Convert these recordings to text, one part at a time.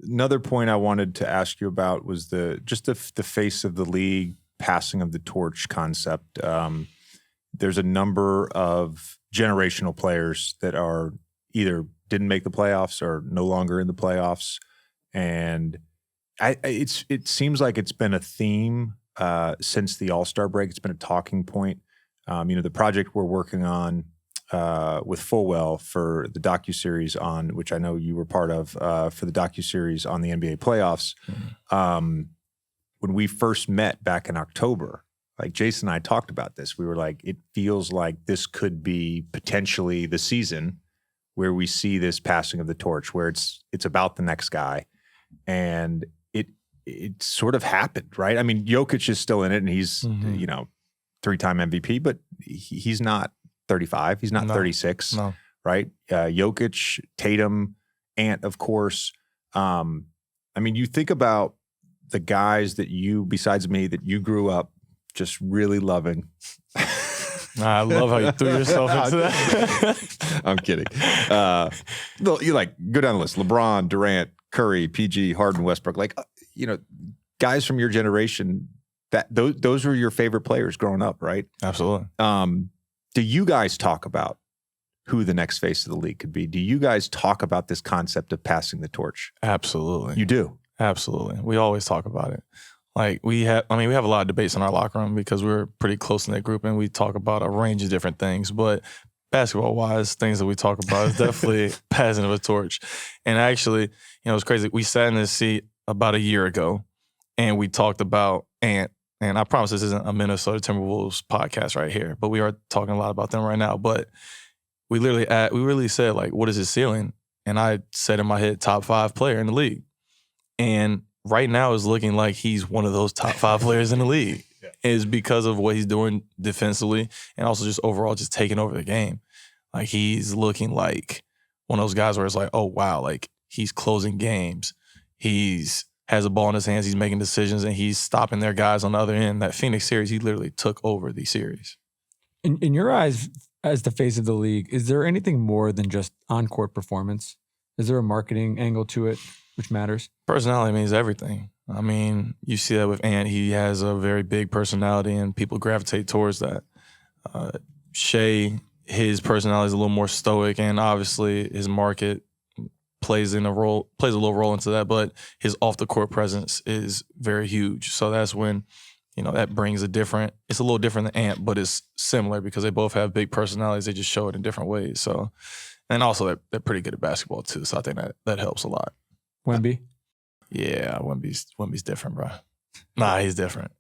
another point I wanted to ask you about was the face of the league passing of the torch concept. There's a number of generational players that are either didn't make the playoffs or no longer in the playoffs, and it seems like it's been a theme since the All-Star break. It's been a talking point. The project we're working on with Fulwell for the docuseries on, which I know you were part of, for the docuseries on the NBA playoffs. Mm-hmm. When we first met back in October, like Jason and I talked about this, we were like, it feels like this could be potentially the season where we see this passing of the torch, where it's about the next guy. And it sort of happened, right? I mean, Jokic is still in it, and he's, mm-hmm. 3-time MVP, but he's not 35. He's not 36, right? Jokic, Tatum, Ant, of course. You think about the guys that besides me, that you grew up just really loving. I love how you threw yourself into that. I'm kidding. You go down the list: LeBron, Durant, Curry, PG, Harden, Westbrook. Guys from your generation. Those were your favorite players growing up, right? Absolutely. Do you guys talk about who the next face of the league could be? Do you guys talk about this concept of passing the torch? Absolutely. You do? Absolutely. We always talk about it. Like we have a lot of debates in our locker room because we're pretty close in that group, and we talk about a range of different things. But basketball-wise, things that we talk about is definitely passing of a torch. And actually, it's crazy. We sat in this seat about a year ago, and we talked about Ant. And I promise this isn't a Minnesota Timberwolves podcast right here, but we are talking a lot about them right now. But we really said, like, what is his ceiling? And I said in my head, top 5 player in the league. And right now it's looking like he's one of those top 5 players in the league. Yeah. Is because of what he's doing defensively and also just overall just taking over the game. Like, he's looking like one of those guys where it's like, oh, wow, like he's closing games. He's has a ball in his hands, he's making decisions, and he's stopping their guys on the other end. That Phoenix series, he literally took over the series. In your eyes, as the face of the league, is there anything more than just on-court performance? Is there a marketing angle to it which matters? Personality means everything. I mean, you see that with Ant. He has a very big personality, and people gravitate towards that. Shea, his personality is a little more stoic, and obviously his market plays a little role into that, but his off-the-court presence is very huge. So that's when, that brings it's a little different than Ant, but it's similar because they both have big personalities. They just show it in different ways. So, and also they're pretty good at basketball too. So I think that helps a lot. Wemby? Yeah, Wemby's different, bro. Nah, he's different.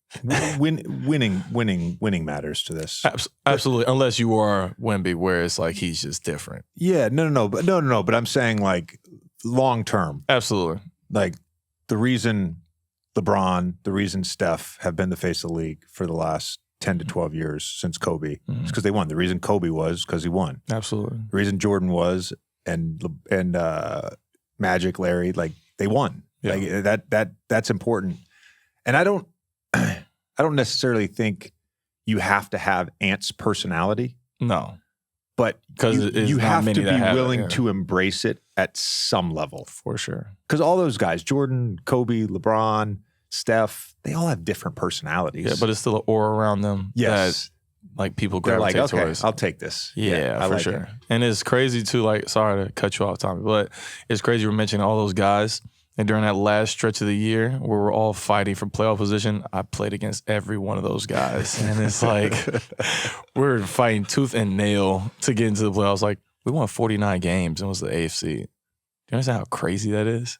Winning matters to this. Absolutely, unless you are Wemby, where it's like he's just different. Yeah, no. But I'm saying, like, long term. Absolutely. Like, the reason LeBron, the reason Steph have been the face of the league for the last 10 to 12 years since Kobe is because they won. The reason Kobe was because he won. Absolutely. The reason Jordan was and Magic, Larry, like, they won. Yeah. Like, that's important. And I don't necessarily think you have to have Ant's personality. No. But you have to be willing to embrace it at some level. For sure. Because all those guys, Jordan, Kobe, LeBron, Steph, they all have different personalities. Yeah, but it's still an aura around them. Yes. That, like, people gravitate like, okay, towards. I'll take this. Yeah, for like sure. it. And it's crazy too, like, sorry to cut you off, Tommy, but it's crazy you're mentioning all those guys. And during that last stretch of the year where we're all fighting for playoff position, I played against every one of those guys. And it's like, we're fighting tooth and nail to get into the playoffs. Like, we won 49 games and it was the AFC. Do you understand how crazy that is?